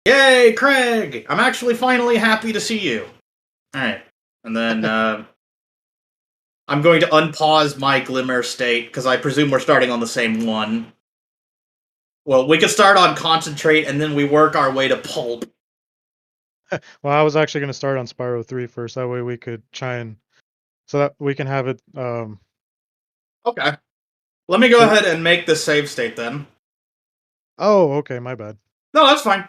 Yay, Craig! I'm actually finally happy to see you. Alright. And then, I'm going to unpause my Glimmer state, because I presume we're starting on the same one. Well, we could start on Concentrate, and then we work our way to Pulp. Well, I was actually going to start on Spyro 3 first. That way we could try and... So that we can have it... Okay. Let me go ahead and make the save state, then. Oh, okay, my bad. No, that's fine.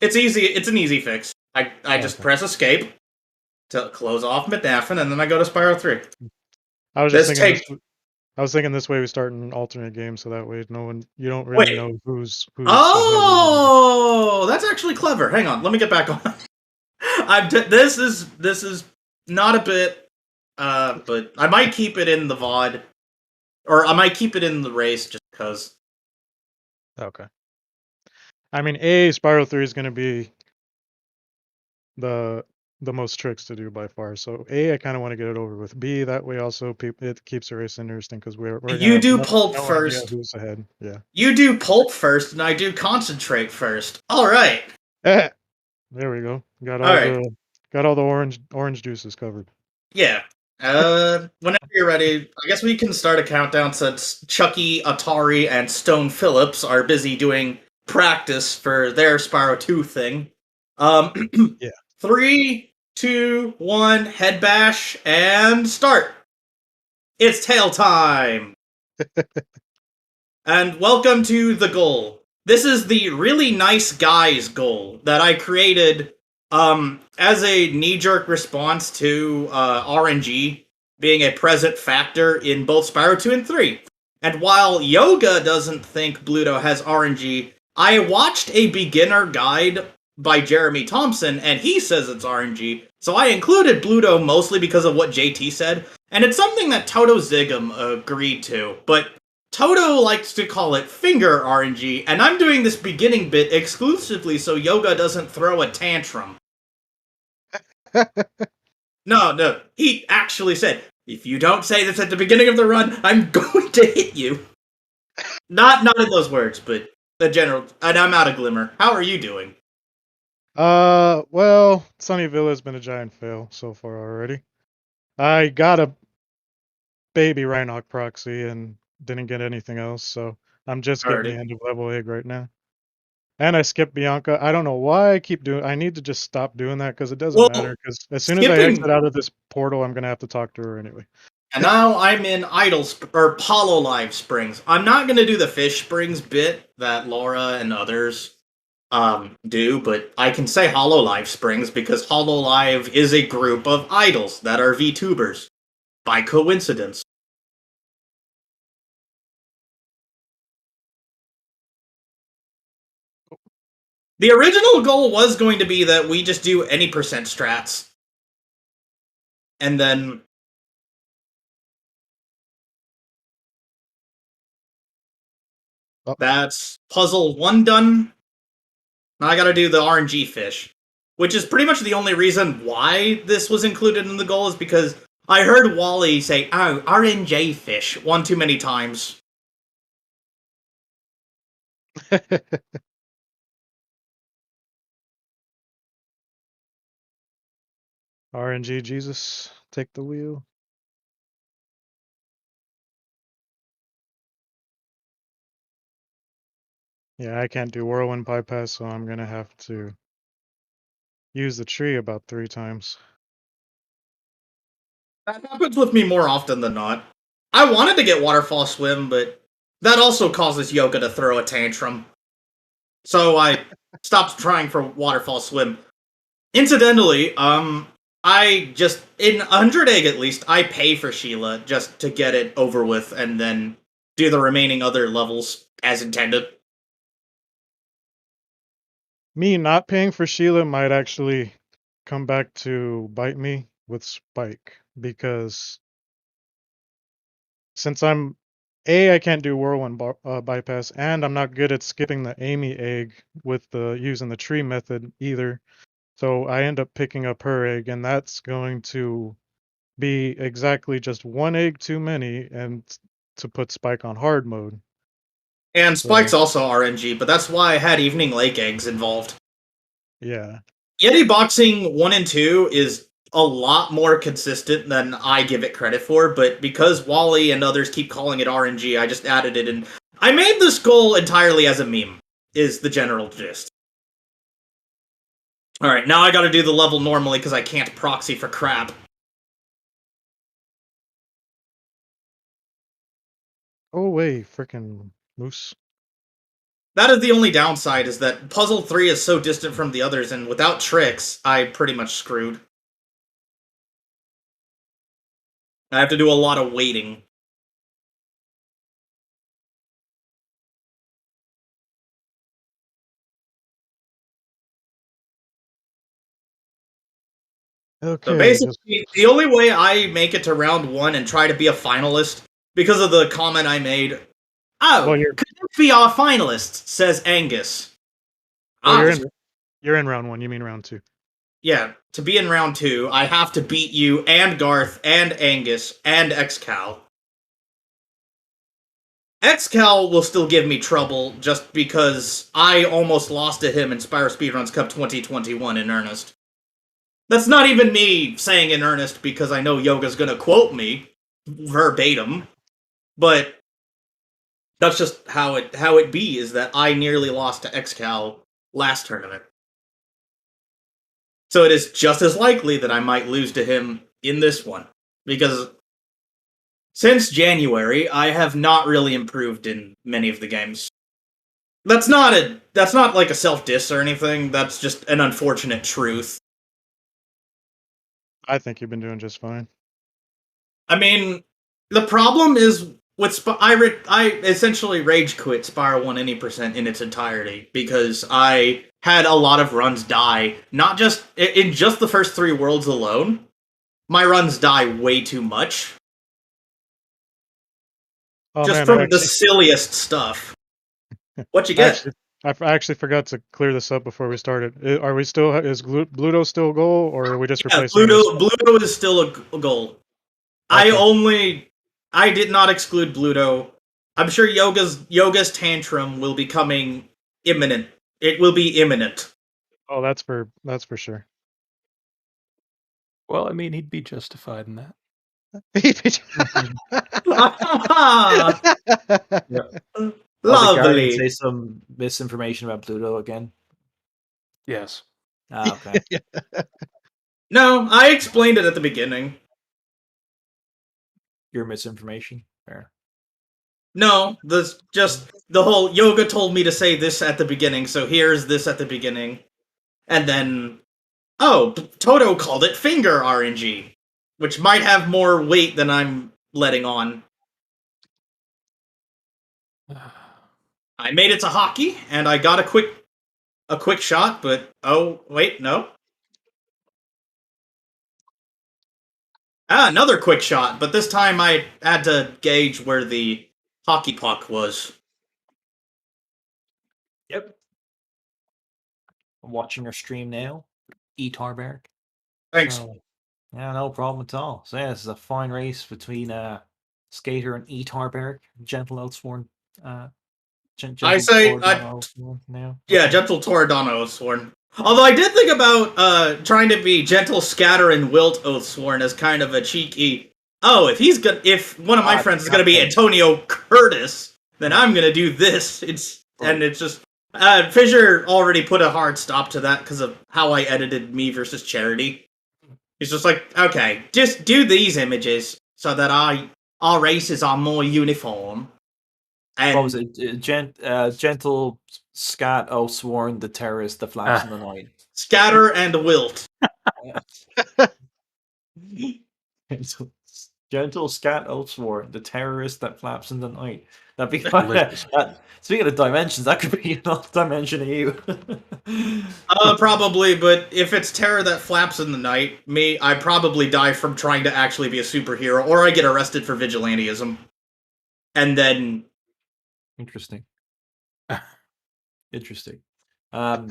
It's easy. It's an easy fix. I just press Escape to close off Midnaffin, and then I go to Spyro 3. I was just thinking... I was thinking this way we start an alternate game, so that way you don't really know who's Oh, that's actually clever. Hang on, let me get back on. This is not a bit, but I might keep it in the VOD, or I might keep it in the race just because. Okay. I mean, Spyro 3 is going to be the most tricks to do by far. So I kind of want to get it over with. B, that way also it keeps the race interesting because we're you do Pulp first. Who's ahead? Yeah. You do Pulp first, and I do Concentrate first. All right. There we go. Got all the orange juices covered. Yeah. Whenever you're ready, I guess we can start a countdown since Chucky, Atari, and Stone Phillips are busy doing practice for their Spyro 2 thing. Yeah. 3, 2, 1, head bash, and start. It's tail time. And welcome to the goal. This is the really nice guys goal that I created as a knee-jerk response to RNG being a present factor in both Spyro 2 and 3. And while Yoga doesn't think Bluto has RNG, I watched a beginner guide by Jeremy Thompson, and he says it's RNG, so I included Bluto mostly because of what JT said, and it's something that Toto Zigum agreed to, but Toto likes to call it finger RNG, and I'm doing this beginning bit exclusively so Yoga doesn't throw a tantrum. No, he actually said, if you don't say this at the beginning of the run, I'm going to hit you. Not in those words, but the general, and I'm out of Glimmer. How are you doing? Well, Sunnyville has been a giant fail so far already. I got a baby Rhinoc proxy and didn't get anything else, so I'm just getting the end of level egg right now. And I skipped Bianca. I don't know why I keep doing. I need to just stop doing that because it doesn't matter. Because as soon as I exit out of this portal, I'm gonna have to talk to her anyway. And now I'm in Hololive Springs. I'm not gonna do the Fish Springs bit that Laura and others do, but I can say Hololive Springs because Hololive is a group of idols that are VTubers. By coincidence. The original goal was going to be that we just do any percent strats. And then... That's puzzle 1 done. Now I gotta do the RNG fish. Which is pretty much the only reason why this was included in the goal is because I heard Wally say, oh, RNG fish, one too many times. RNG Jesus, take the wheel. Yeah, I can't do whirlwind bypass, so I'm gonna have to use the tree about 3 times. That happens with me more often than not. I wanted to get waterfall swim, but that also causes Yoga to throw a tantrum. So I stopped trying for waterfall swim. Incidentally, I just, in 100 egg at least, I pay for Sheila just to get it over with and then do the remaining other levels as intended. Me not paying for Sheila might actually come back to bite me with Spike, because since I can't do whirlwind bypass, and I'm not good at skipping the Amy egg with using the tree method either. So I end up picking up her egg, and that's going to be exactly just 1 egg too many, and to put Spike on hard mode. And Spike's also RNG, but that's why I had Evening Lake eggs involved. Yeah. Yeti Boxing 1 and 2 is a lot more consistent than I give it credit for, but because Wally and others keep calling it RNG, I just added it in. I made this goal entirely as a meme, is the general gist. Alright, now I gotta do the level normally because I can't proxy for crap. Oh, wait, freaking moose. That is the only downside, is that Puzzle 3 is so distant from the others, and without tricks, I pretty much screwed. I have to do a lot of waiting. So Okay, just basically, the only way I make it to round 1 and try to be a finalist, because of the comment I made, well, oh, could this be our finalists, says Angus. you're in round 1. You mean round 2? Yeah, to be in round 2, I have to beat you and Garth and Angus and XCal. XCal will still give me trouble just because I almost lost to him in Spyro Speedruns Cup 2021 in earnest. That's not even me saying in earnest because I know Yoga's gonna quote me verbatim, but that's just how it be, is that I nearly lost to XCal last tournament. So it is just as likely that I might lose to him in this one, because since January, I have not really improved in many of the games. That's not like a self-diss or anything, that's just an unfortunate truth. I think you've been doing just fine. I mean, the problem is with I essentially rage quit Spyro 1 any percent in its entirety because I had a lot of runs die, not just in just the first 3 worlds alone. My runs die way too much. Oh Just man, from the silliest stuff. What you get? I actually forgot to clear this up before we started. Are we still is Bluto still a goal, or are we just Yeah, replacing him? Bluto is still a goal. Okay. I did not exclude Bluto. I'm sure Yoga's tantrum will be coming imminent. It will be imminent. Oh, that's for sure. Well, I mean, he'd be justified in that. Yeah. Lovely. Say some misinformation about Pluto again. Yes. Ah, okay. No, I explained it at the beginning. Your misinformation. Fair. No, just the whole Yoga told me to say this at the beginning, so here's this at the beginning. And then, oh, Toto called it finger RNG, which might have more weight than I'm letting on. I made it to hockey, and I got a quick shot, but oh wait, no. Another quick shot, but this time I had to gauge where the hockey puck was. Yep. I'm watching your stream now. Etarberg. Thanks. So, yeah, no problem at all. So yeah, this is a fine race between Skater and Etarberg. Gentle Oathsworn. I say, now. yeah, Okay. Gentle Tauradonna Oathsworn. Although I did think about trying to be Gentle Scatter and Wilt Oathsworn as kind of a cheeky. Oh, if one of my friends is gonna be Antonio Curtis, then I'm gonna do this. And it's just Fisher already put a hard stop to that because of how I edited me versus Charity. He's just like, okay, just do these images so that our races are more uniform. And what was it? Gentle Scat Oathsworn, the terrorist, the flaps in the night. Scatter and Wilt. Gentle Scat Oathsworn, the terrorist that flaps in the night. That'd be that, speaking of dimensions, that could be another dimension of you. Probably, but if it's terror that flaps in the night, I probably die from trying to actually be a superhero, or I get arrested for vigilantism. And then... Interesting. Interesting. No,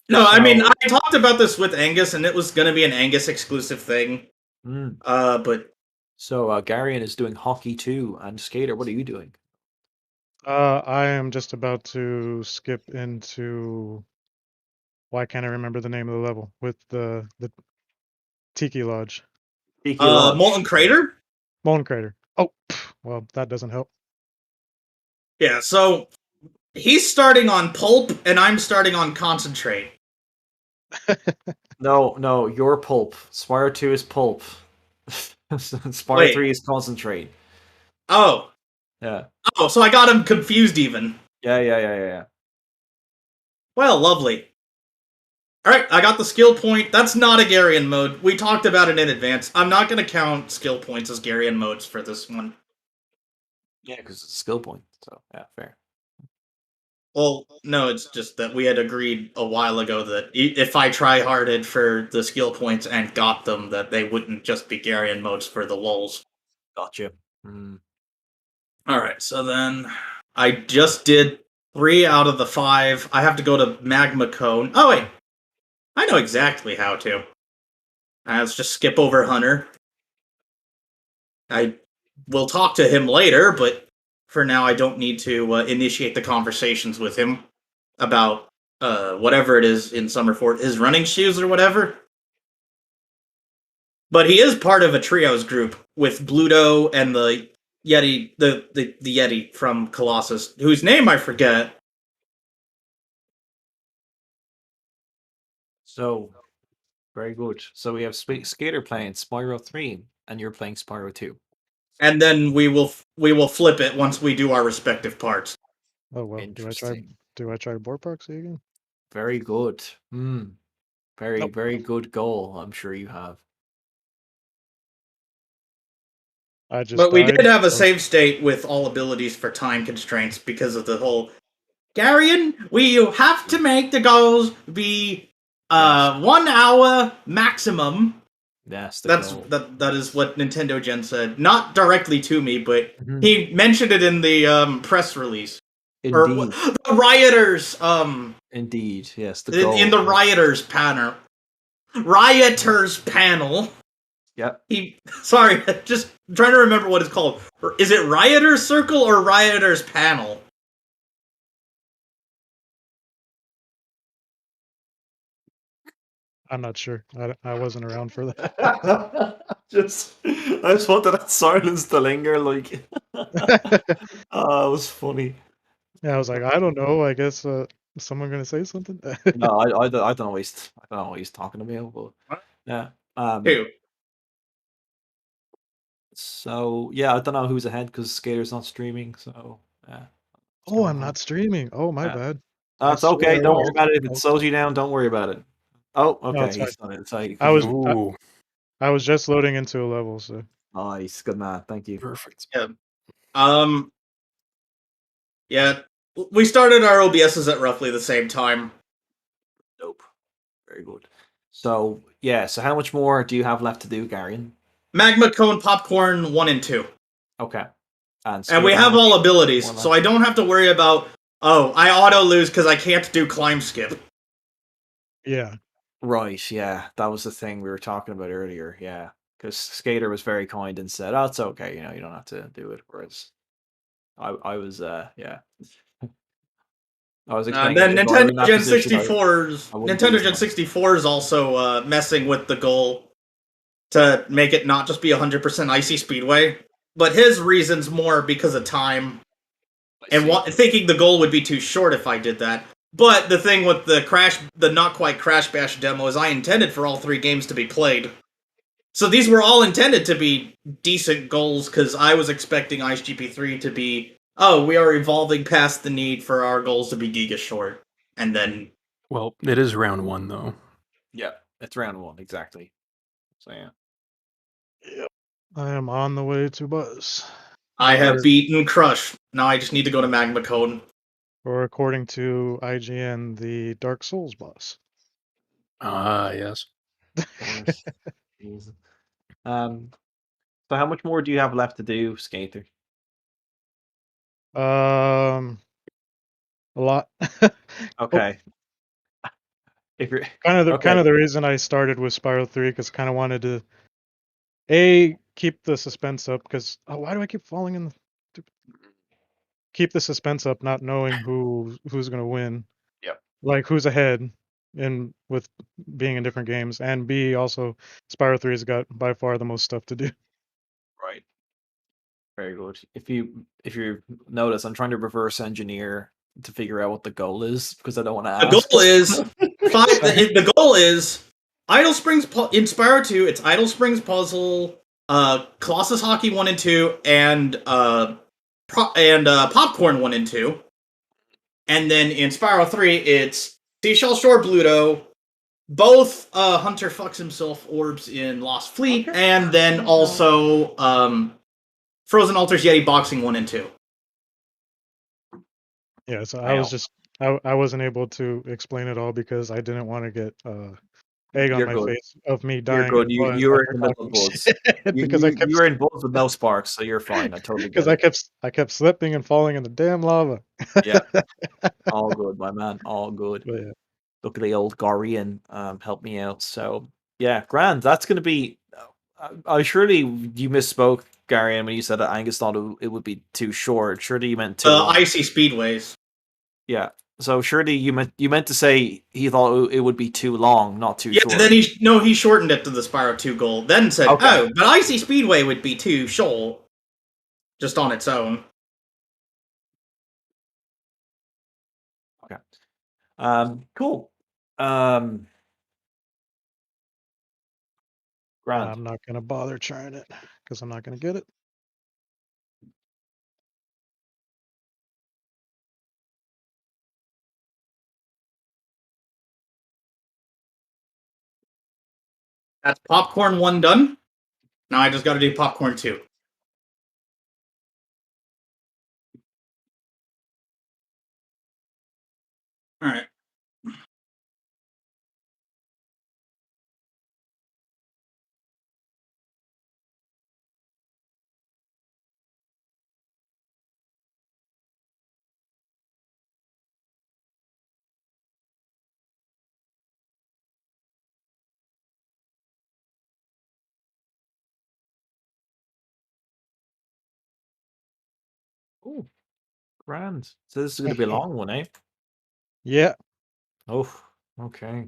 I mean, I talked about this with Angus, and it was going to be an Angus exclusive thing. But... So, Garion is doing hockey too, and Skater, what are you doing? I am just about to skip into Why can't I remember the name of the level with the Tiki Lodge? Tiki Lodge. Molten Crater? Molten Crater. Oh, well, that doesn't help. Yeah, so he's starting on Pulp, and I'm starting on Concentrate. No, your pulp. Spyro 2 is pulp. Spyro Wait. 3 is concentrate. Oh. Yeah. Oh, so I got him confused even. Yeah. Well, lovely. Alright, I got the skill point. That's not a Garion mode. We talked about it in advance. I'm not going to count skill points as Garion modes for this one. Yeah, because it's a skill point. So, yeah, fair. Well, no, it's just that we had agreed a while ago that if I try-harded for the skill points and got them, that they wouldn't just be Garion modes for the lulz. Gotcha. Mm. Alright, so then I just did 3 out of the 5. I have to go to Magma Cone. Oh, wait. I know exactly how to. Let's just skip over Hunter. I will talk to him later, but for now I don't need to initiate the conversations with him about whatever it is in Summerford, his running shoes or whatever. But he is part of a trios group with Bluto and the Yeti, the Yeti from Colossus, whose name I forget. So, very good. So we have Skater playing Spyro 3, and you're playing Spyro 2. And then we will flip it once we do our respective parts. Oh well, do I try board proxy again? Very good. Very, Nope. very good goal, I'm sure you have. I just But we died, did have a so- save state with all abilities for time constraints because of the whole Garion, we have to make the goals be 1 hour maximum. Yes, that is what Nintendo Gen said. Not directly to me, but Mhm. he mentioned it in the press release. Indeed. Or the rioters Indeed, yes. The goal. in the rioters panel. Rioters panel. Yep. Sorry, just trying to remember what it's called. Is it Rioters Circle or Rioters Panel? I'm not sure. I wasn't around for that. I just wanted that silence to linger, like. Oh, it was funny. Yeah, I was like, I don't know. I guess is someone gonna say something? No, I don't know what he's talking about, but yeah. Who? So yeah, I don't know who's ahead because Skater's not streaming. So yeah. Oh, I'm not streaming. Oh, my Yeah. bad. That's I okay. swear Don't I worry was. about it. If it slows you down, don't worry about it. Oh, No, okay. it's fine. He's done it. It's like, I was Ooh, I was just loading into a level, so nice, good man. Thank you. perfect. Yeah, we started our OBSs at roughly the same time. Dope. Very good. So yeah. So how much more do you have left to do, Garion? Magma Cone Popcorn 1 and 2. Okay. And Skater, we how have much all abilities, more so left? I don't have to worry about, oh, I auto lose because I can't do climb skip. yeah. Right, yeah, that was the thing we were talking about earlier. Yeah, because Skater was very kind and said, "Oh, it's okay. You know, you don't have to do it." Whereas I was, yeah, I was And explaining then if I were in that Nintendo position, I wouldn't do Gen as much. 64 is also messing with the goal to make it not just be 100% Icy Speedway, but his reason's more because of time and thinking the goal would be too short if I did that. But the thing with the not quite Crash Bash demo is I intended for all 3 games to be played. So these were all intended to be decent goals because I was expecting ISGP3 to be, oh, we are evolving past the need for our goals to be giga short. And then... Well, it is round 1, though. Yeah, it's round 1, exactly. So yeah. Yep. I am on the way to Buzz. I have beaten Crush. Now I just need to go to Magma Cone. Or according to IGN, the Dark Souls boss. Ah, yes. Of course. Jesus. So how much more do you have left to do, Skater? A lot. Okay. If you're Kind of okay. the reason I started with Spyro 3 because kind of wanted to keep the suspense up because why do I keep falling in the keep the suspense up not knowing who's gonna win. Yep. Like who's ahead. in with being in different games, and B also Spyro 3 has got by far the most stuff to do. Right. Very good. If you notice, I'm trying to reverse engineer to figure out what the goal is because I don't want to The ask. goal is the goal is Idle Springs in Spyro 2. It's Idle Springs Puzzle, Colossus Hockey 1 and 2, and Popcorn 1 and 2. And then in Spyro 3, it's Seashell Shore Bluto, both Hunter fucks himself orbs in Lost Fleet, and then also Frozen Altars Yeti Boxing 1 and 2. Yeah, so I was just I wasn't able to explain it all because I didn't want to get egg on You're my good. face of me You're dying. good. in Buzz You were after in the middle of talking Buzz. shit, because I kept You were in Buzz with no sparks, so you're fine. I totally get because it. I kept slipping and falling in the damn lava. Yeah. All good, my man. All good. But yeah. Luckily, old Gorian helped me out. So yeah, grand. That's gonna be. I surely you misspoke, Gary, when you said that Angus thought it would be too short. Surely you meant too long. Icy Speedways. Yeah. So surely you meant to say he thought it would be too long, not too short. Then he shortened it to the Spyro 2 goal. Then said, Okay. "Oh, but Icy Speedway would be too short, just on its own." Okay. Cool. Grand. I'm not gonna bother trying it because I'm not gonna get it. That's Popcorn 1 done. Now I just got to do Popcorn 2. All right. Ooh, grand. So this is going to be a long one, eh? Yeah. Oh, okay.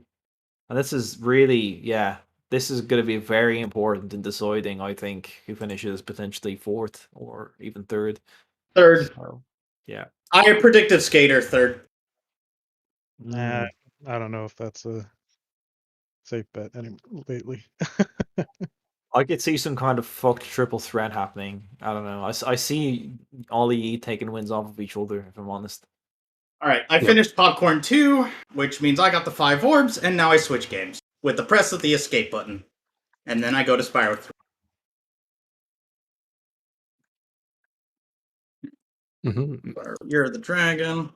And this is really, yeah, this is going to be very important in deciding, I think, who finishes potentially fourth or even third. Third. So, yeah. I predicted Skater third. I don't know if that's a safe bet lately. I could see some kind of fucked triple threat happening. I don't know. I see Ollie taking wins off of each other, if I'm honest. All right, I finished Popcorn 2, which means I got the 5 orbs, and now I switch games with the press of the escape button. And then I go to Spyro 3. You're the dragon.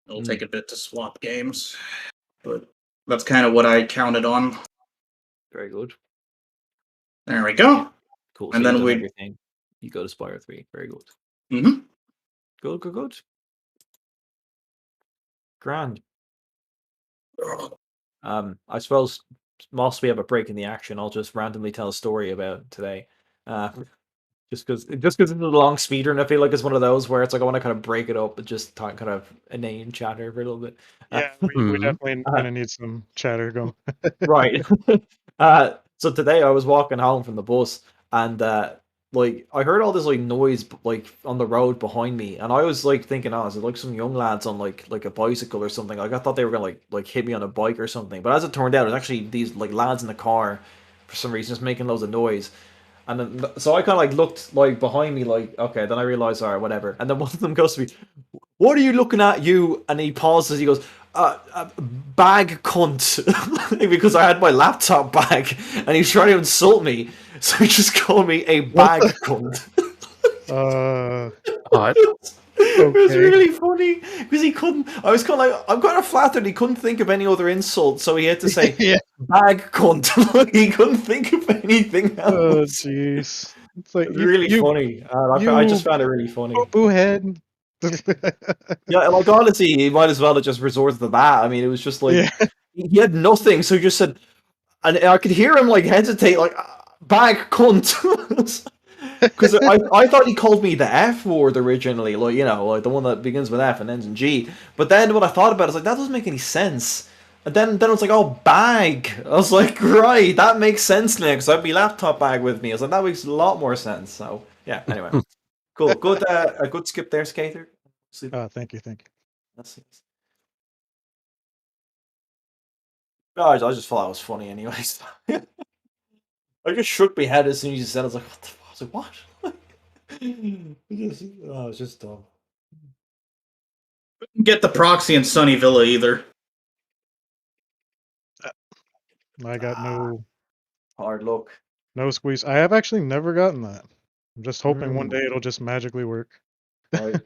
It'll take a bit to swap games, but that's kind of what I counted on. Very good. There we go. Cool. And so then everything. You go to Spyro 3. Very good. Mm-hmm. Good. Grand. I suppose whilst we have a break in the action, I'll just randomly tell a story about today. Just because it's a long speeder, and I feel like it's one of those where it's like I want to kind of break it up and just talk kind of inane chatter for a little bit. Yeah, we definitely gonna need some chatter going. Right. So today I was walking home from the bus, and like I heard all this like noise like on the road behind me, and I was like thinking, oh, is it like some young lads on like a bicycle or something? Like I thought they were gonna like hit me on a bike or something. But as it turned out, it was actually these like lads in the car for some reason just making loads of noise. And then, so I kind of like looked like behind me, like okay. Then I realized, all right, whatever. And then one of them goes to me, "What are you looking at, you?" And he pauses. He goes, "Bag cunt," because I had my laptop bag, and he's trying to insult me. So he just called me a bag cunt. Hot. It was really funny because he couldn't. I was kind of like, I'm kind of flattered. He couldn't think of any other insult, so he had to say "bag cunt." He couldn't think of anything else. Oh jeez, it's like really funny. I just found it really funny. Boo head. Yeah, like honestly, he might as well have just resorted to that. I mean, it was just like he had nothing, so he just said, and I could hear him like hesitate, like "bag cunt." Because I thought he called me the F word originally, like, you know, like the one that begins with F and ends in G. But then when I thought about it, I was like, that doesn't make any sense. And then I was like, oh, bag. I was like, right, that makes sense now, because I have my laptop bag with me. I was like, that makes a lot more sense. So, yeah, anyway. Cool. Good, a good skip there, Skater. Thank you. That's it. Guys, I just thought that was funny anyways. I just shook my head as soon as you said it. I was like, what the fuck? I was like, what? It's just dumb. Get the proxy in Sunny Villa either. I got hard luck. No squeeze. I have actually never gotten that. I'm just hoping one Mm. day it'll just magically work. Right.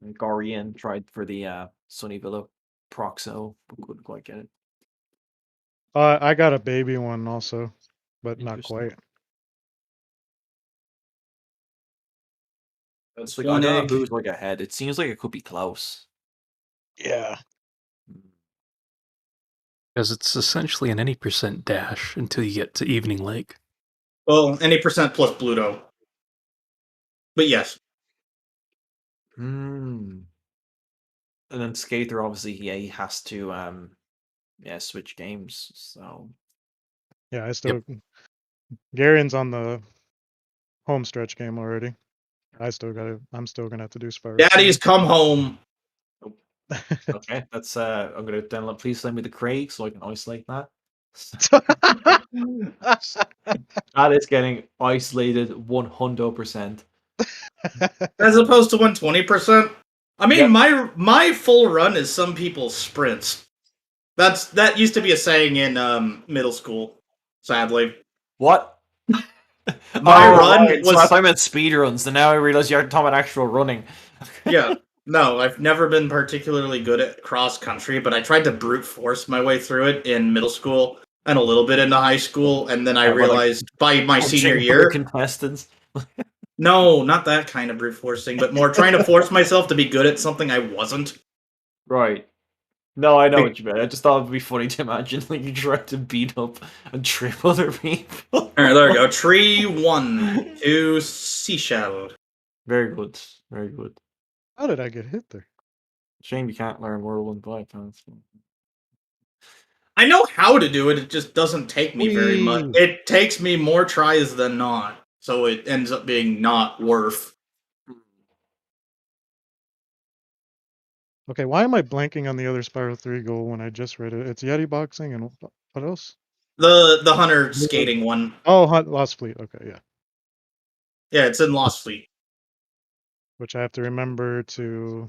And Gorian tried for the Sunny Villa Proxo, but couldn't quite get it. I got a baby one also, but not Interesting. quite. It's like, I One don't know egg. who's like ahead. It seems like it could be close. Yeah. Because it's essentially an any percent dash until you get to Evening Lake. Well, any percent plus Bluto. But yes. And then Skater, obviously, he has to switch games. So Yeah, I still Garen's on the home stretch game already. I'm still gonna have to do Spyro. Daddy's come home. okay, that's I'm gonna download. Please send me the Craig so I can isolate that. That is getting isolated 100%. As opposed to 120%. I mean, Yep. my full run is some people's sprints. That used to be a saying in middle school, sadly. What? My run right. was... So I thought I meant speed runs, and now I realize you're talking about actual running. Yeah. No, I've never been particularly good at cross country, but I tried to brute force my way through it in middle school and a little bit into high school, and then I realized by my senior year... contestants. No, not that kind of brute forcing, but more trying to force myself to be good at something I wasn't. Right. No, I know what you meant. I just thought it would be funny to imagine like you trying to beat up and trip other people. Alright, there we go. Tree 1 to Seashell. Very good. Very good. How did I get hit there? Shame you can't learn Whirlwind bypass. I know how to do it, it just doesn't take me very much. It takes me more tries than not, so it ends up being not worth. Okay, why am I blanking on the other Spyro 3 goal when I just read it? It's Yeti boxing and what else? The Hunter skating one. Oh, Lost Fleet. Okay, yeah. Yeah, it's in Lost Fleet. Which I have to remember to,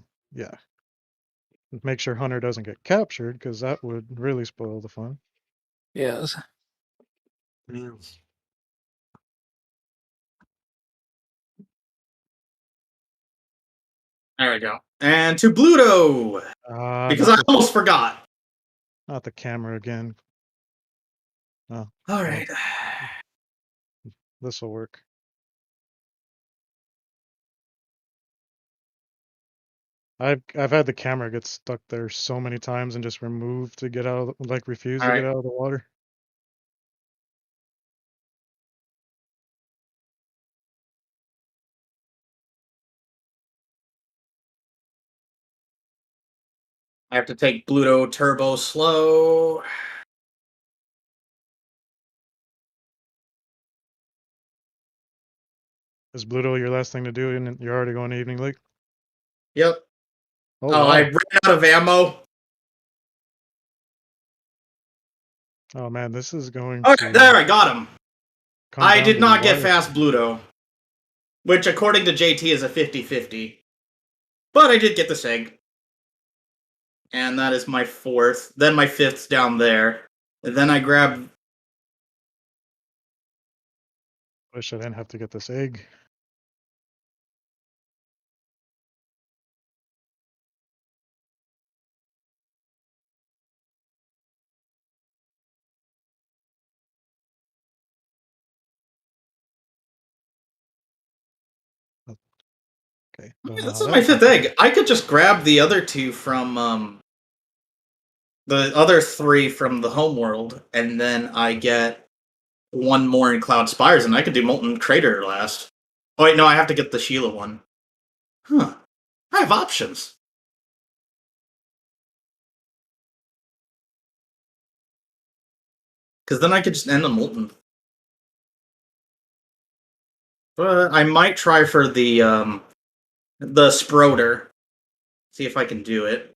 make sure Hunter doesn't get captured, because that would really spoil the fun. Yes. Yes. There we go. And to Bluto! Because I almost forgot. Not the camera again. Oh. Alright. This will work. I've had the camera get stuck there so many times and just remove to get out of the, refuse to get out of the water. I have to take Bluto Turbo slow. Is Bluto your last thing to do and you're already going to Evening Lake? Yep. Oh, wow. I ran out of ammo. Oh man, this is going Okay, there, I got him. I did not get water. fast Bluto. Which, according to JT, is a 50-50. But I did get this egg. And that is my 4th. Then my 5th's down there. And then I grab... Wish I didn't have to get this egg. Okay. This is my 5th egg. I could just grab the other 2 from, the other 3 from the homeworld, and then I get one more in Cloud Spires, and I could do Molten Crater last. Oh wait, no, I have to get the Sheila one. Huh. I have options. Because then I could just end the Molten. But I might try for the Sproder. See if I can do it.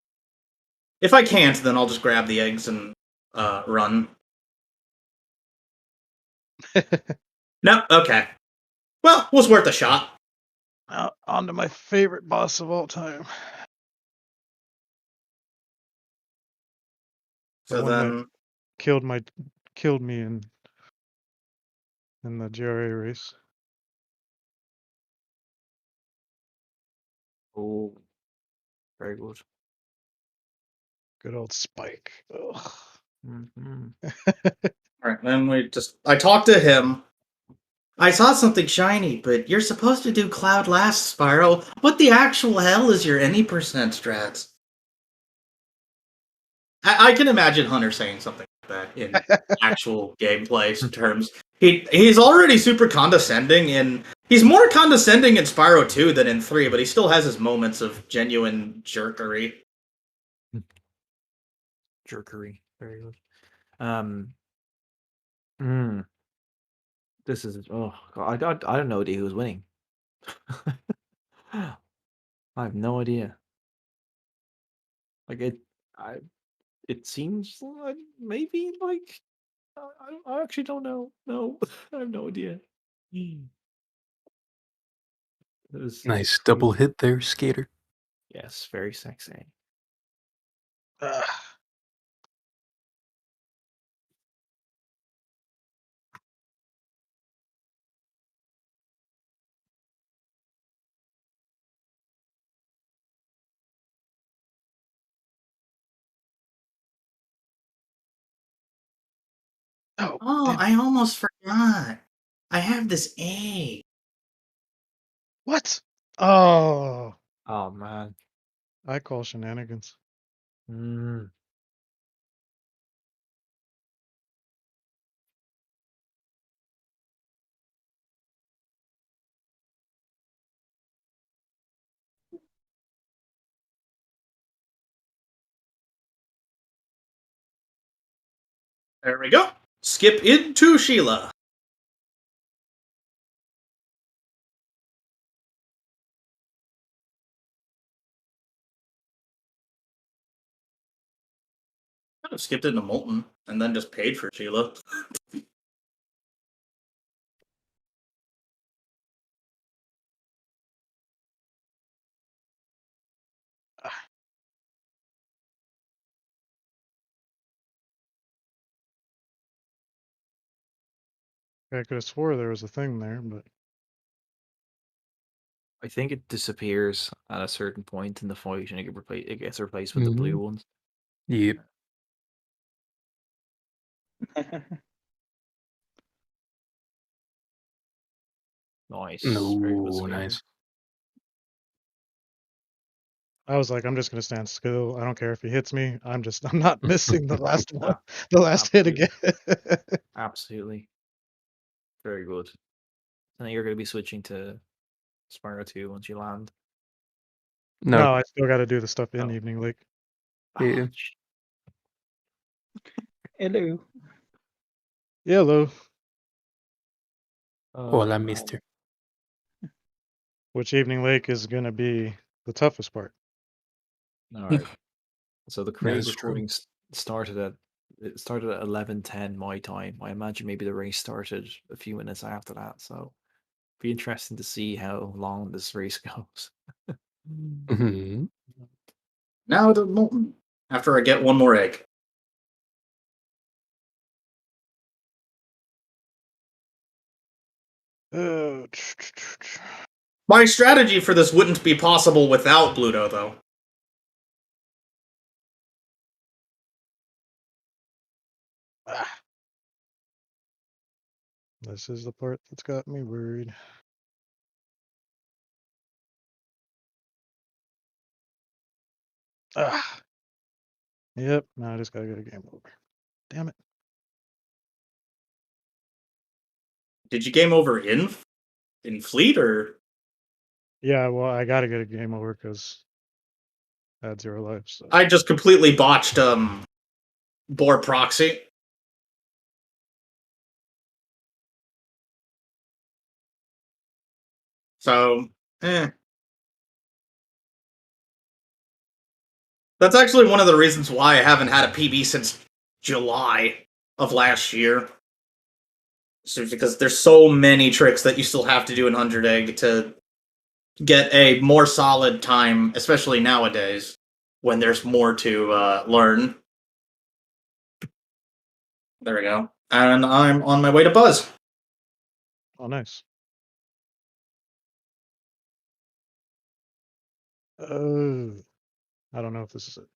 If I can't, then I'll just grab the eggs and run. No, okay. Well, was worth a shot. On to my favorite boss of all time. The So one then, that killed me in the GRA race. Oh, very good. Good old Spike. Ugh. Mm-hmm. alright, then I talked to him. I saw something shiny, but you're supposed to do Cloud last, Spyro. What the actual hell is your any percent strats? I can imagine Hunter saying something like that in actual gameplay terms. He's already super condescending, and he's more condescending in Spyro 2 than in 3, but he still has his moments of genuine jerkery. Jerkery. Very good. Hmm. This is God, I don't know who's winning. I have no idea. Like it seems like maybe like I actually don't know. No, I have no idea. This Nice pretty double hit there, Skater. Yes, very sexy. Ugh. Oh, Oh, I almost forgot. I have this egg. what? Oh, Oh man. I call shenanigans. Mm. There we go. Skip into Sheila. Could have skipped into Molten and then just paid for Sheila. I could have swore there was a thing there, but I think it disappears at a certain point in the fight, and it gets replaced with the blue Mhm. ones. Yep. Nice, very good No, skater. nice. I was like, I'm just gonna stand still. I don't care if he hits me. I'm not missing the last one, the last hit Absolutely. again. Absolutely. Very good. And then you're going to be switching to Spyro 2 once you land. No, No. I still got to do the stuff in Oh. Evening Lake. Yeah. Hello. Yellow, Hola, man. mister. which Evening Lake is gonna be the toughest part. All right. So the Craig That's true. recording started at 11:10 my time. I imagine maybe the race started a few minutes after that. So be interesting to see how long this race goes. Mhm. Now to Molten. After I get one more egg. Oh, My strategy for this wouldn't be possible without Bluto, though. this is the part that's got me worried. Ah. Yep, now I just gotta get a game over. Damn it. Did you game over in Fleet or? Yeah, well, I gotta get a game over because I had 0 life. So. I just completely botched Boar Proxy. So, That's actually one of the reasons why I haven't had a PB since July of last year. So because there's so many tricks that you still have to do in 100 Egg to get a more solid time, especially nowadays, when there's more to learn. There we go. And I'm on my way to Buzz. Oh, nice. I don't know if this is it.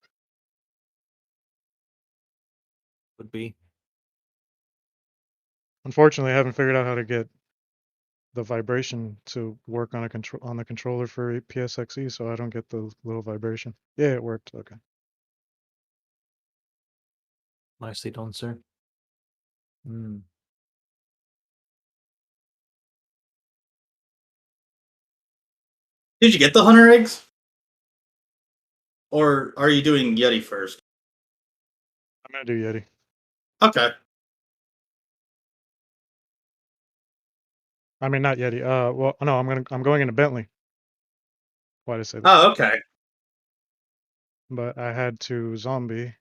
Would be. Unfortunately, I haven't figured out how to get the vibration to work on the controller for PSXE, so I don't get the little vibration. Yeah, it worked. Okay. Nicely done, sir. Hmm. Did you get the 100 eggs? Or are you doing Yeti first? I'm gonna do Yeti. Okay. I mean, not Yeti. Well, no, I'm going into Bentley. Why did I say that? Oh, okay. But I had to zombie.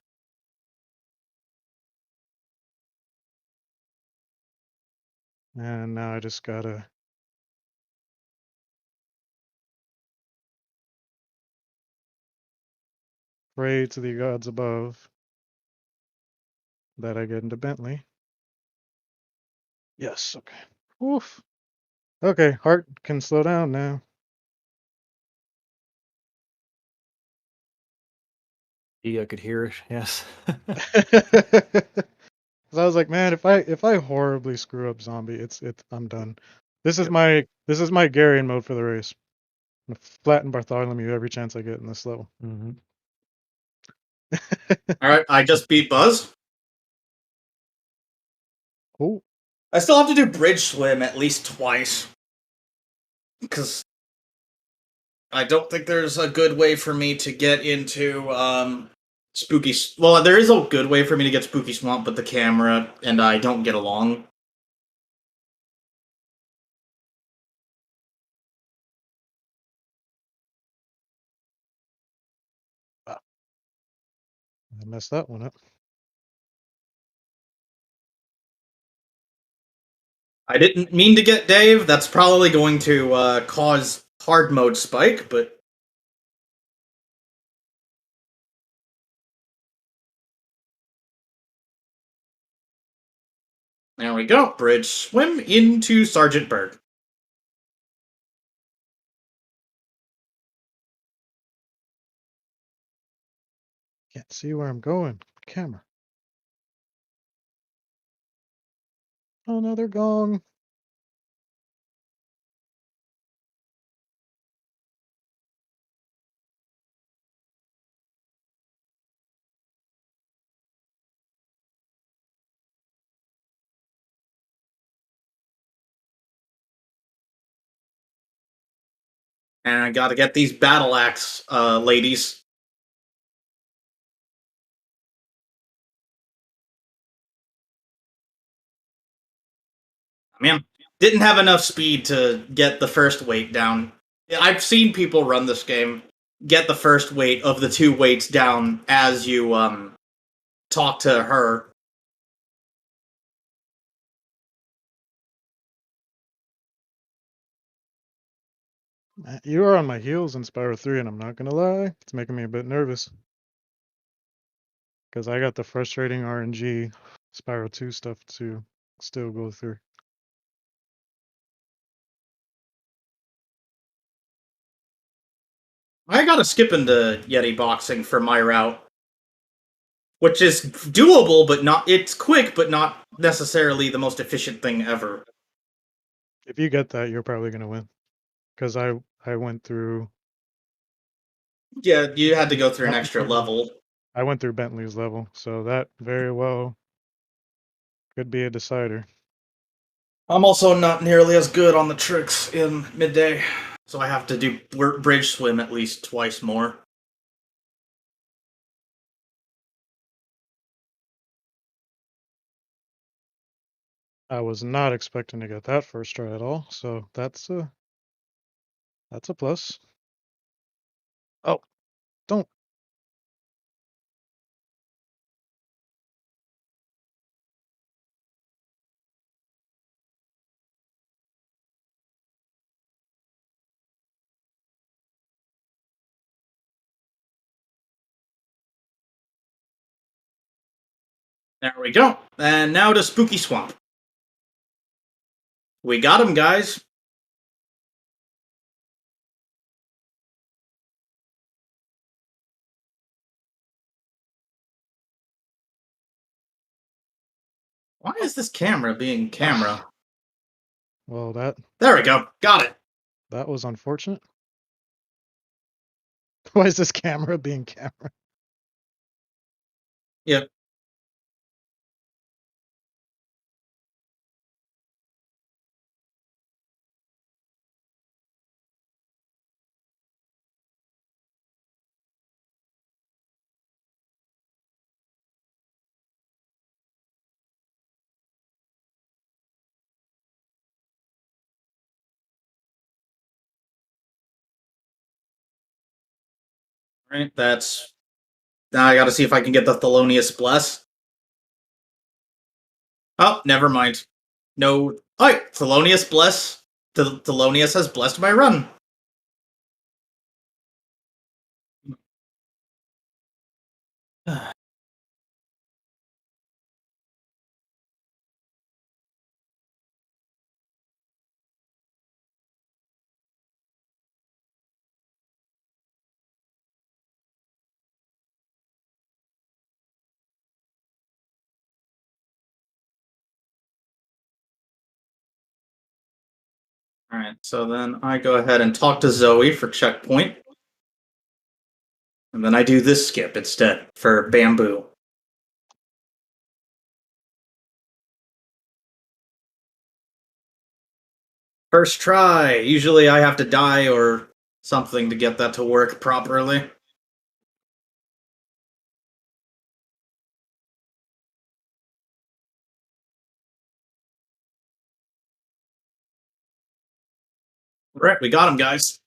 And now I just gotta pray to the gods above that I get into Bentley. Yes, okay. Oof. Okay, heart can slow down now. Yeah, I could hear it. Yes. So I was like, man, if I horribly screw up zombie, I'm done. This is Yep. my Garion mode for the race. I'm gonna flatten Bartholomew every chance I get in this level. Mm-hmm. Alright, I just beat Buzz. Cool. I still have to do Bridge Swim at least twice. Because I don't think there's a good way for me to get into Spooky. Well, there is a good way for me to get Spooky Swamp, but the camera and I don't get along. I messed that one up. I didn't mean to get Dave. That's probably going to cause hard mode spike, but there we go. Bridge swim into Sergeant Berg. Can't see where I'm going. Camera. Oh no, they're gone. And I gotta get these battle axe ladies. Man, didn't have enough speed to get the first weight down. I've seen people run this game get the first weight of the 2 weights down as you talk to her. You are on my heels in Spyro 3, and I'm not gonna lie, it's making me a bit nervous. Because I got the frustrating RNG Spyro 2 stuff to still go through. I gotta skip into Yeti boxing for my route. Which is doable, but not. It's quick, but not necessarily the most efficient thing ever. If you get that, you're probably gonna win. Because I went through. Yeah, you had to go through an extra level. I went through Bentley's level, so that very well could be a decider. I'm also not nearly as good on the tricks in midday, so I have to do bridge swim at least twice more. I was not expecting to get that first try at all, so that's a plus. Oh, don't. There we go. And now to Spooky Swamp. We got him, guys. Why is this camera being camera? Well, that There we go. Got it. was unfortunate. Why is this camera being camera? Yep. Right, that's... Now I gotta see if I can get the Thelonious Bless. Oh, never mind. No. Alright, Thelonious Bless. Thelonious has blessed my run. Alright, so then I go ahead and talk to Zoe for checkpoint. And then I do this skip instead for bamboo. First try. Usually I have to die or something to get that to work properly. Alright, we got him, guys.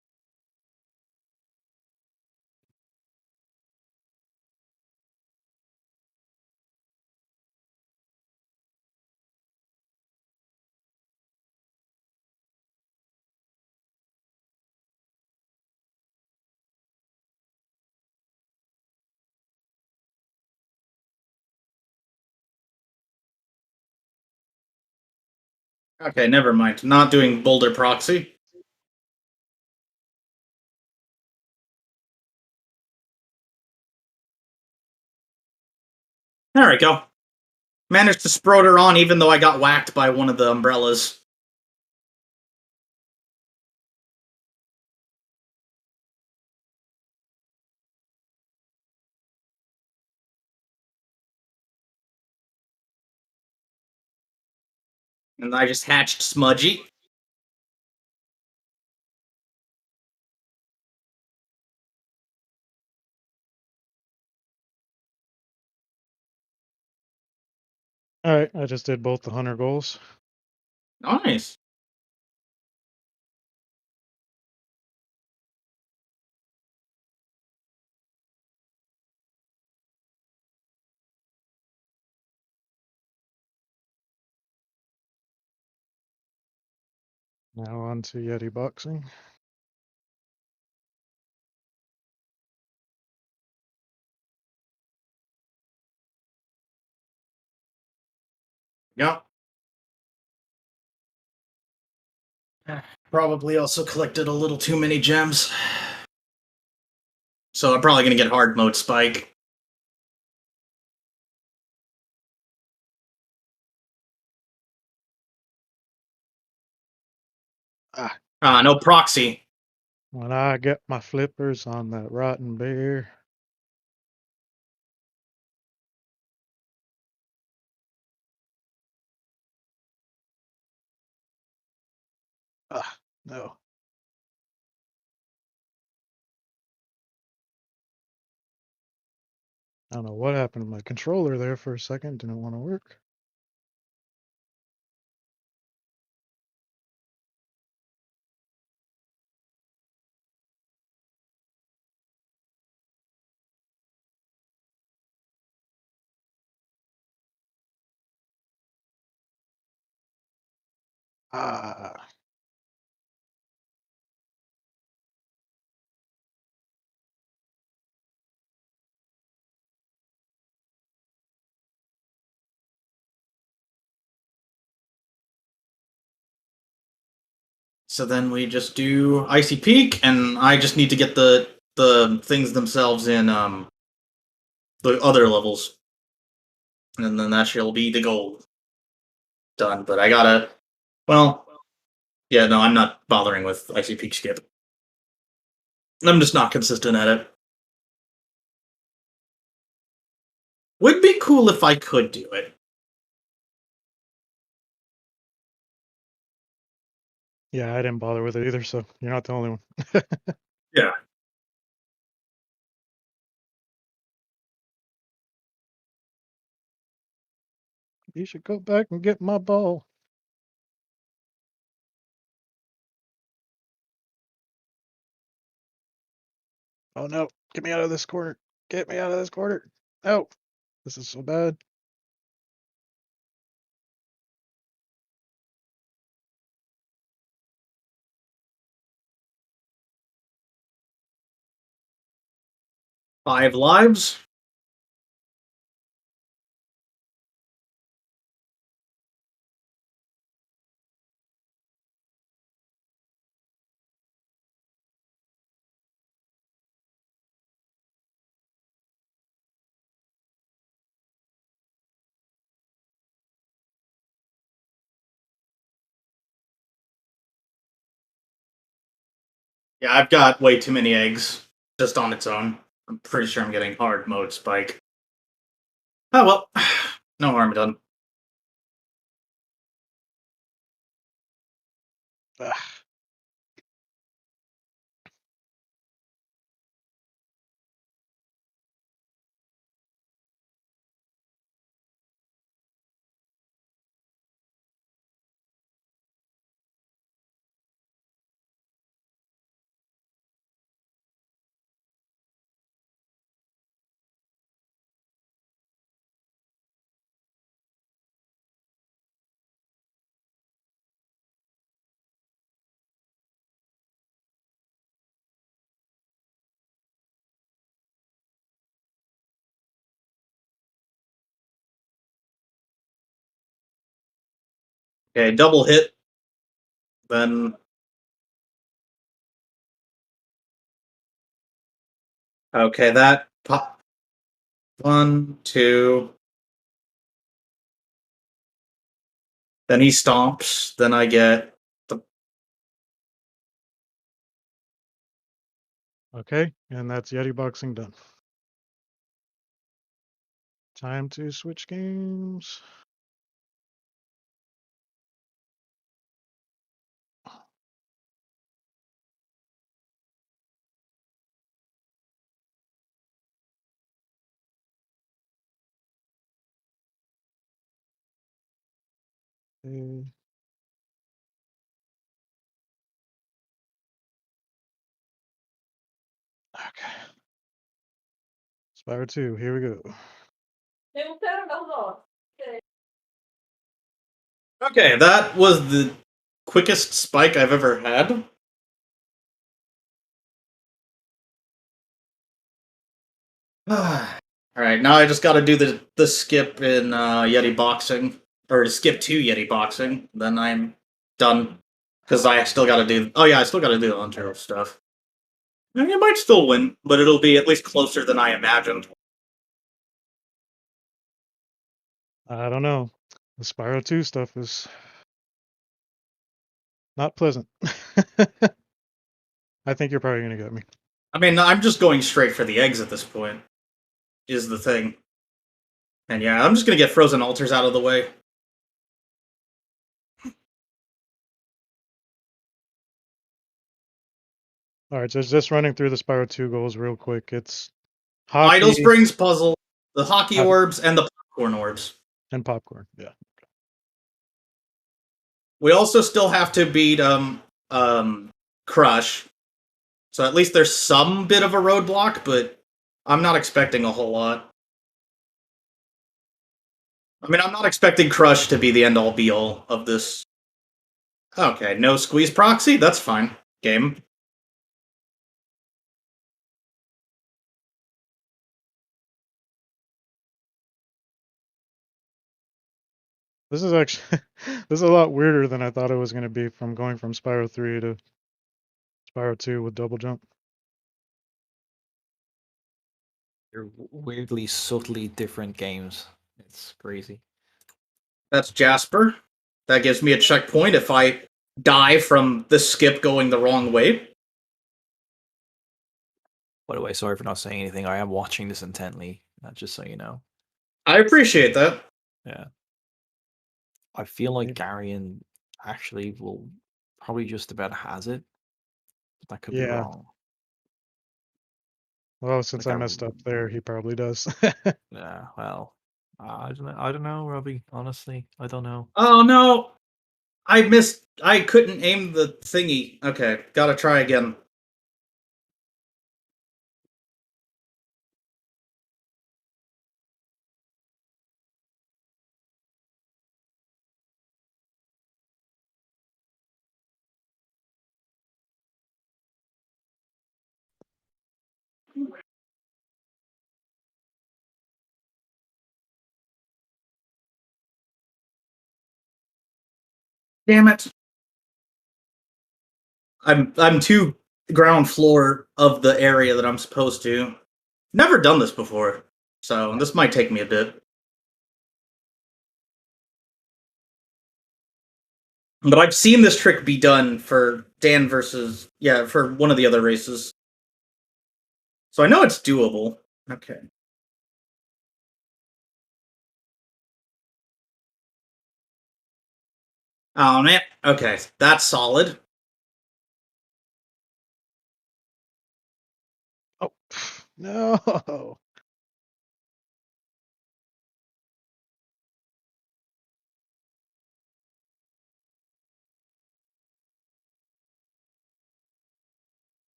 Okay, never mind. Not doing Boulder Proxy. There we go. Managed to sprout her on even though I got whacked by one of the umbrellas. And I just hatched Smudgy. Alright, I just did both the 100 goals. Nice. Now on to Yeti boxing. Yep. Probably also collected a little too many gems. So I'm probably gonna get hard mode spike. No proxy. When I get my flippers on that rotten bear. No. I don't know what happened to my controller there for a second. Didn't want to work. Ah. So then we just do Icy Peak, and I just need to get the things themselves in the other levels, and then that shall be the goal done. But I gotta, well, yeah, no, I'm not bothering with Icy Peak skip. I'm just not consistent at it. Would be cool if I could do it. Yeah, I didn't bother with it either, so you're not the only one. Yeah. You should go back and get my ball. Oh no, get me out of this corner. Get me out of this corner. Oh, this is so bad. Five lives. Yeah, I've got way too many eggs just on its own. I'm pretty sure I'm getting hard mode spike. Oh well, no harm done. Ah. Okay, double hit. Then okay, that pop. 1, 2. Then he stomps. Then I get the. Okay, and that's Yeti boxing done. Time to switch games. Okay. Spyro 2, here we go. Okay, that was the quickest spike I've ever had. Alright, now I just gotta do the skip in Yeti Boxing. Or skip to Yeti Boxing. Then I'm done. Because I still gotta do. Oh, yeah, I still gotta do the Ontario stuff. I might still win, but it'll be at least closer than I imagined. I don't know. The Spyro 2 stuff is not pleasant. I think you're probably going to get me. I mean, I'm just going straight for the eggs at this point, is the thing. And yeah, I'm just gonna get Frozen Altars out of the way. All right, so just running through the Spyro 2 goals real quick. It's Idle hockey Springs puzzle, the hockey Hockey. orbs, and the popcorn orbs. and popcorn. Yeah. We also still have to beat Crush. So at least there's some bit of a roadblock, but I'm not expecting a whole lot. I mean, I'm not expecting Crush to be the end-all be-all of this. Okay, no squeeze proxy? That's fine. Game. This is actually this is a lot weirder than I thought it was going to be from going from Spyro 3 to Spyro 2 with double jump. They're weirdly, subtly different games. It's crazy. That's Jasper. That gives me a checkpoint if I die from the skip going the wrong way. By the way, sorry for not saying anything. I am watching this intently, just so you know. I appreciate that. Yeah. I feel like Maybe. Garion actually will probably just about has it. But that could be Yeah. wrong. Well, since Like I messed up there, he probably does. Yeah, well, I don't know, Robbie. Honestly, I don't know. Oh no! I missed. I couldn't aim the thingy. Okay, gotta try again. Damn it! I'm too ground floor of the area that I'm supposed to. Never done this before, so this might take me a bit. But I've seen this trick be done for Dan versus for one of the other races. So I know it's doable. Okay. Oh man. Okay, that's solid. Oh no!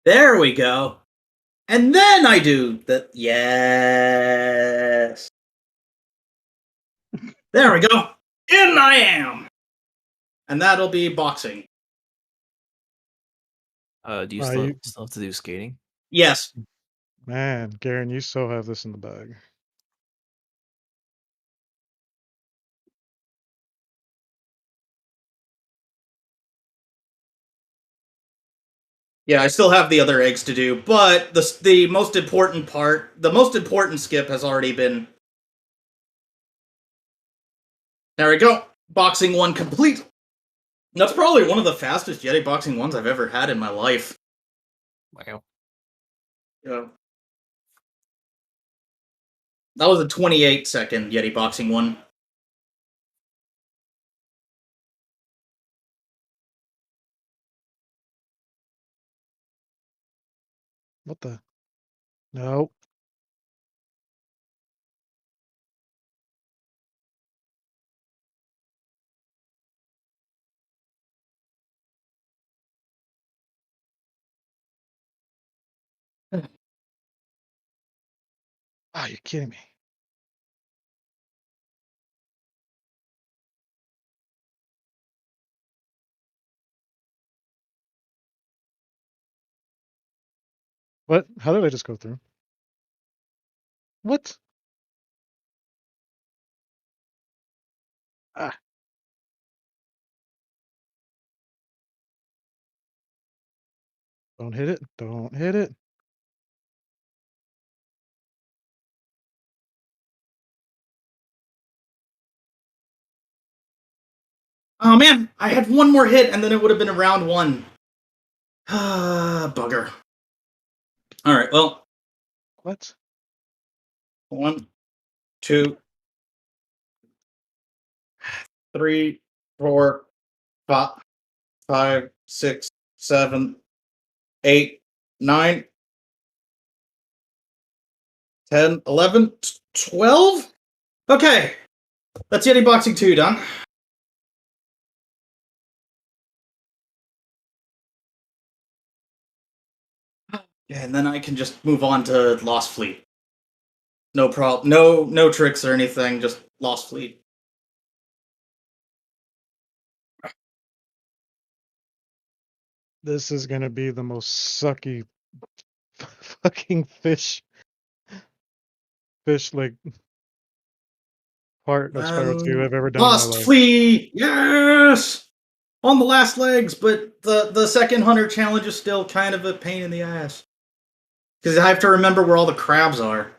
There we go. And then I do the yes. There we go. In I am. And that'll be boxing. Do you You, still have to do skating? Yes. man, Garen, you so have this in the bag. Yeah, I still have the other eggs to do, but the most important part, the most important skip has already been. There we go. Boxing 1 complete. That's probably one of the fastest Yeti boxing 1s I've ever had in my life. Wow. Yeah. That was a 28-second Yeti boxing 1. What the? No. Ah, you're kidding me. What? How did I just go through? What? Ah. Don't hit it. Don't hit it. Oh man, I had one more hit and then it would have been a round 1. Bugger. Alright, well. What? 1, 2, 3, 4, 5, 6, 7, 8, 9, 10, 11, 12? Okay. That's Yeti Boxing 2 done. Yeah, and then I can just move on to Lost Fleet. No problem. No tricks or anything, just Lost Fleet. This is gonna be the most sucky fucking fish like part of Spyro 2 I've ever done in my Lost life. Fleet! Yes! On the last legs, but the second Hunter challenge is still kind of a pain in the ass. Because I have to remember where all the crabs are.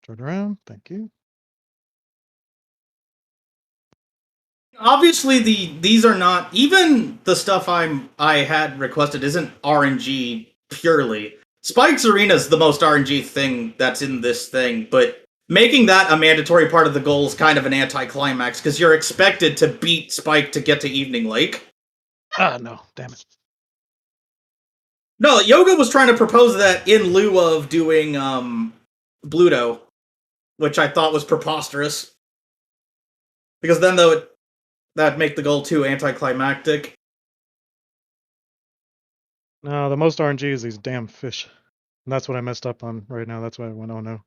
Turn around, thank you. Obviously, these are not even the stuff I had requested isn't RNG purely. Spike's Arena is the most RNG thing that's in this thing, but making that a mandatory part of the goal is kind of an anticlimax because you're expected to beat Spike to get to Evening Lake. Ah, no, damn it. No, Yoga was trying to propose that in lieu of doing Bluto, which I thought was preposterous. Because then that'd make the goal too anticlimactic. No, the most RNG is these damn fish. And that's what I messed up on right now. That's why I went, oh no.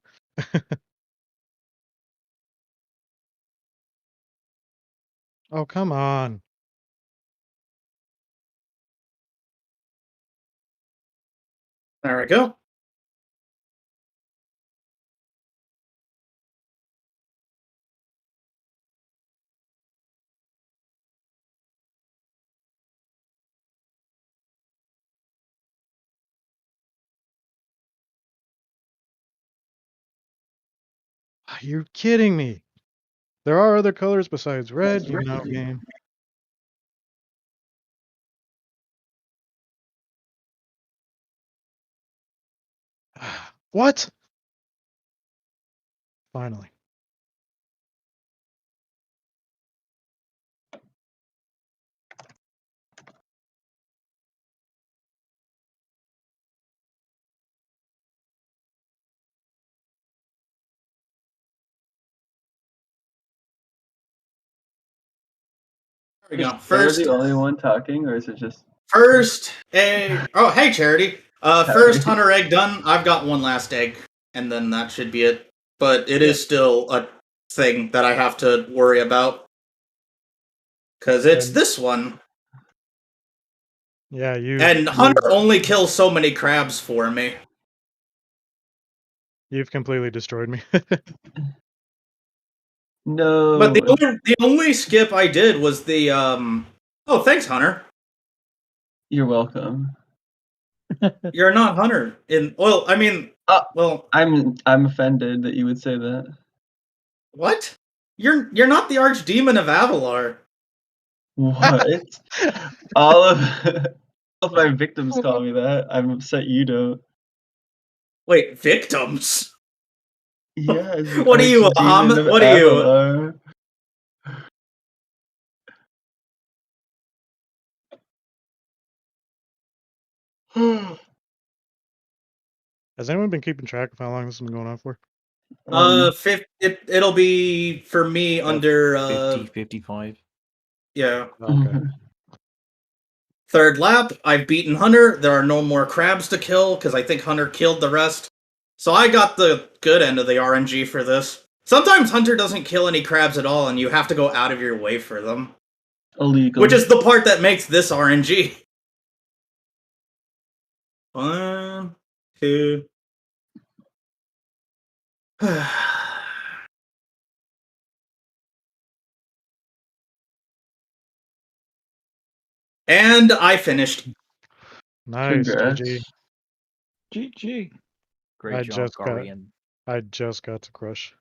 Oh, come on. There we go. Are you kidding me? There are other colors besides red, you know, game. What? Finally. There we go. Am I First, the only one talking, or is it just first egg. Oh, hey, Charity. First Hunter egg done. I've got one last egg, and then that should be it. But it is still a thing that I have to worry about. Because it's this one. Yeah, And Hunter only kills so many crabs for me. You've completely destroyed me. no? But the only skip I did was the Oh, thanks, Hunter. You're welcome. You're not Hunter. Well, I mean, well, I'm offended that you would say that. what? You're not the archdemon of Avalar. What? all of my victims call me that. I'm upset you don't. Wait, victims? Yeah. What are you, Ahmed? What are you? Has anyone been keeping track of how long this has been going on for? It'll be for me under 50, 55. Yeah. Okay. Third lap, I've beaten Hunter. There are no more crabs to kill because I think Hunter killed the rest. So I got the good end of the RNG for this. Sometimes Hunter doesn't kill any crabs at all, and you have to go out of your way for them. Illegal. Which is the part that makes this RNG. 1, 2. And I finished. Nice, Congrats. GG. GG. Great job, Gorian. I just got to crush.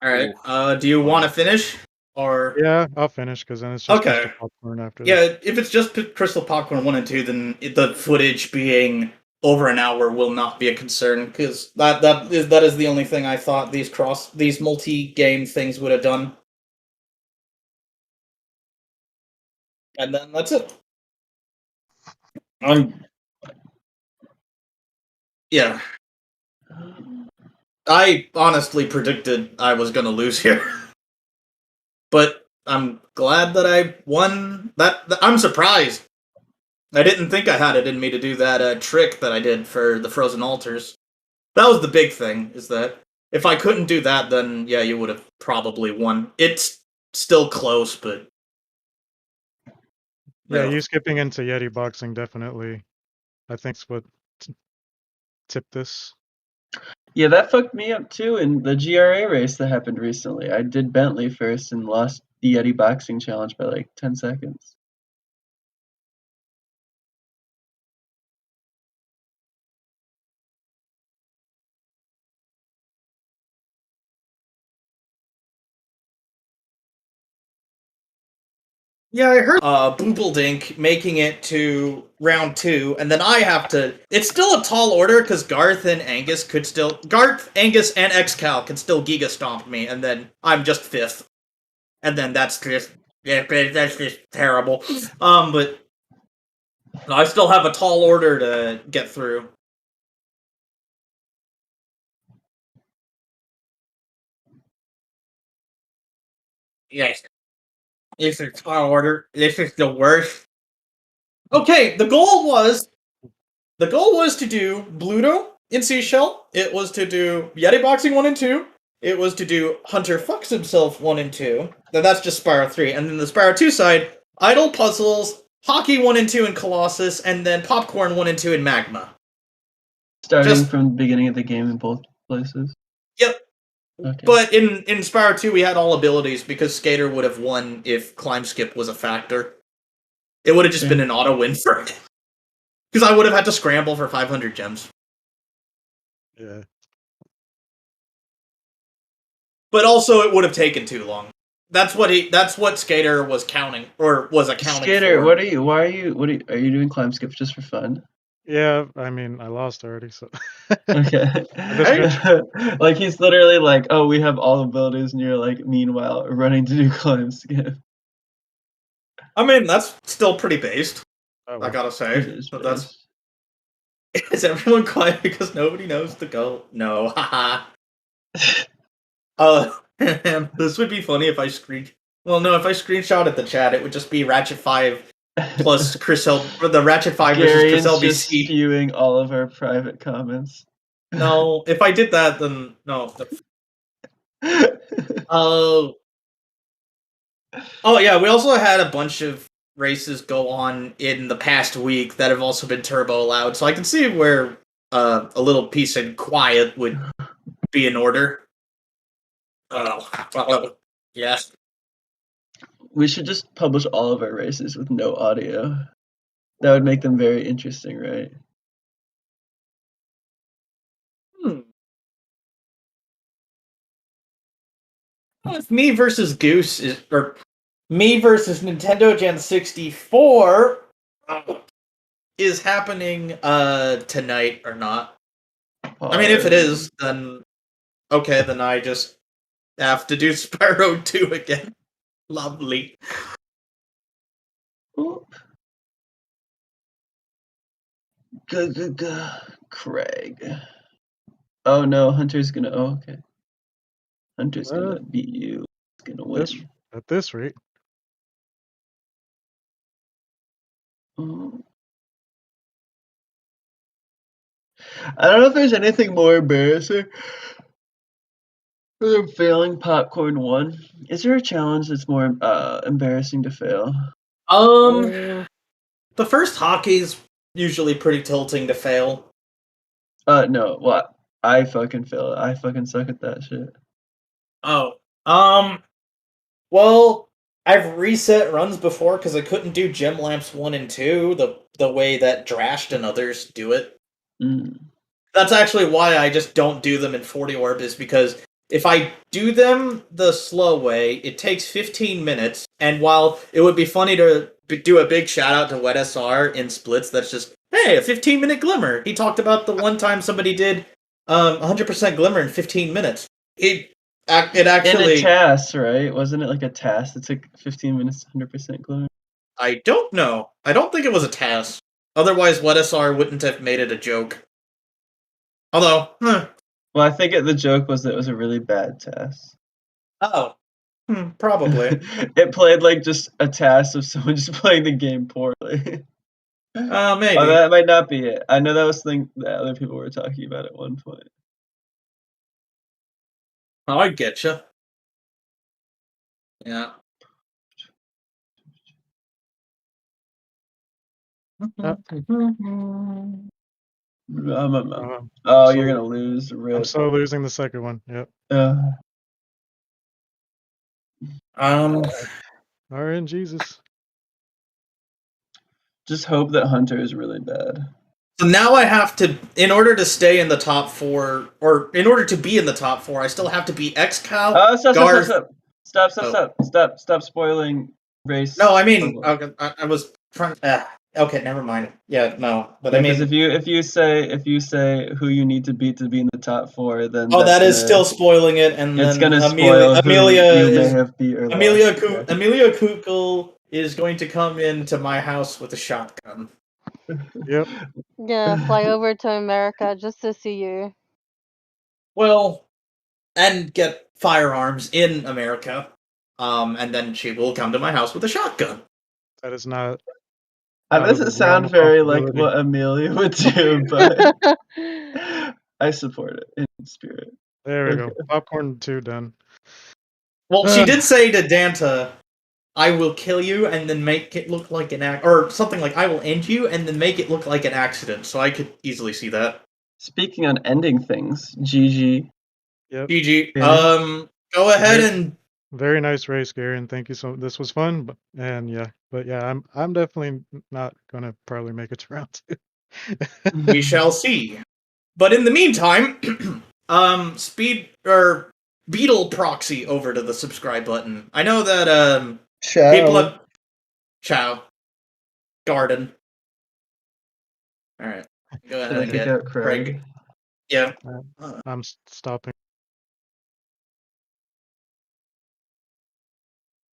All right. Oof. Do you want to finish or? Yeah, I'll finish because then it's just Okay. Crystal Popcorn after. Yeah, if it's just Crystal Popcorn 1 and 2, then the footage being over an hour will not be a concern, because that is the only thing I thought these multi-game things would have done. And then that's it. Yeah. I honestly predicted I was gonna lose here. But I'm glad that I won. I'm surprised. I didn't think I had it in me to do that trick that I did for the Frozen Altars. That was the big thing, is that if I couldn't do that, then yeah, you would have probably won. It's still close, but... Yeah, you skipping into Yeti boxing definitely, I think's what tipped this. Yeah, that fucked me up too in the GRA race that happened recently. I did Bentley first and lost the Yeti boxing challenge by like 10 seconds. Yeah, I heard Boobledink making it to round 2, and then I have to... It's still a tall order, because Garth, Angus, and XCal can still Giga Stomp me, and then I'm just 5th. And then that's just terrible. But I still have a tall order to get through. Yes. This is tall order. This is the worst. Okay, the goal was to do Bluto in Seashell. It was to do Yeti Boxing 1 and 2. It was to do Hunter Fucks Himself 1 and 2. Then that's just Spyro 3. And then the Spyro 2 side, Idle Puzzles, Hockey 1 and 2 in Colossus, and then Popcorn 1 and 2 in Magma. Starting from the beginning of the game in both places? Yep. Okay. But in Spyro 2, we had all abilities, because Skater would have won if Climb Skip was a factor. It would have just been an auto win for it. Because I would have had to scramble for 500 gems. Yeah. But also, it would have taken too long. That's what Skater was counting, or was accounting Skater, for. are you doing climb skips just for fun? Yeah, I mean, I lost already, so. Okay. Like, he's literally like, oh, we have all abilities, and you're like, meanwhile, running to do climb skip. I mean, that's still pretty based. Oh, I gotta say. It is But based. is everyone quiet because nobody knows the goal? No, haha. This would be funny if I if I screenshotted the chat, it would just be Ratchet 5 plus the Ratchet 5 versus Chris LBC. Just spewing all of our private comments. No, if I did that, then no. Oh yeah, we also had a bunch of races go on in the past week that have also been turbo allowed, so I can see where a little peace and quiet would be in order. Yes. We should just publish all of our races with no audio. That would make them very interesting, right? If me versus Goose or me versus Nintendo Gen 64 is happening tonight or not. I mean, if it is, then okay, then I just have to do Spyro 2 again. Lovely. Craig. Oh no, Hunter's gonna. Oh, okay. Hunter's gonna beat you. He's gonna win. At this rate. I don't know if there's anything more embarrassing than failing Popcorn 1. Is there a challenge that's more embarrassing to fail? The first hockey's usually pretty tilting to fail. No. What? I fucking fail. I fucking suck at that shit. Oh. Well, I've reset runs before because I couldn't do Gem Lamps 1 and 2 the way that Drashed and others do it. Mm. That's actually why I just don't do them in 40 orb, is because if I do them the slow way, it takes 15 minutes, and while it would be funny to do a big shout out to Wet SR in splits, that's just, hey, a 15-minute glimmer. He talked about the one time somebody did 100% glimmer in 15 minutes. It actually... In a task, right? Wasn't it like a task that took 15 minutes, 100% glimmer? I don't know. I don't think it was a task. Otherwise, Wet SR wouldn't have made it a joke. Although, Well, I think the joke was that it was a really bad task. Oh. Probably. It played like just a task of someone just playing the game poorly. Maybe. Oh, that might not be it. I know that was the thing that other people were talking about at one point. Oh, I get you. Yeah. Oh, so- you're gonna lose. I'm Rip. so losing the second one. Yep. RNGesus. Just hope that Hunter is really bad. So now I have to, in order to stay in the top 4, or in order to be in the top 4, I still have to be XCal, Garth. Stop spoiling race. No, I mean, I was trying. Okay, never mind. Yeah, no, but Yeah, I mean, if you say who you need to beat to be in the top 4, then that is still spoiling it, and it's then gonna spoil Amelia who you may is have beat or Amelia lost. Yeah. Amelia Kukul is going to come into my house with a shotgun. Yep. Yeah, fly over to America just to see you. Well, and get firearms in America. And then she will come to my house with a shotgun. That is not. That out of doesn't the sound realm of very like possibility. what Amelia would do, but I support it in spirit. There we Okay. go. Popcorn 2 done. Well, she did say to Danta, I will kill you and then make it look like an or something like, I will end you and then make it look like an accident. So I could easily see that. Speaking on ending things, GG. Yep. GG. Yeah. Go ahead and Very nice race, Gary, and thank you so. This was fun, but I'm definitely not gonna probably make it to round 2. we shall see. But in the meantime, speed or Beetle proxy over to the subscribe button. I know that people have Chow Garden. All right, go ahead Should I and pick get out Craig? Yeah. I'm stopping.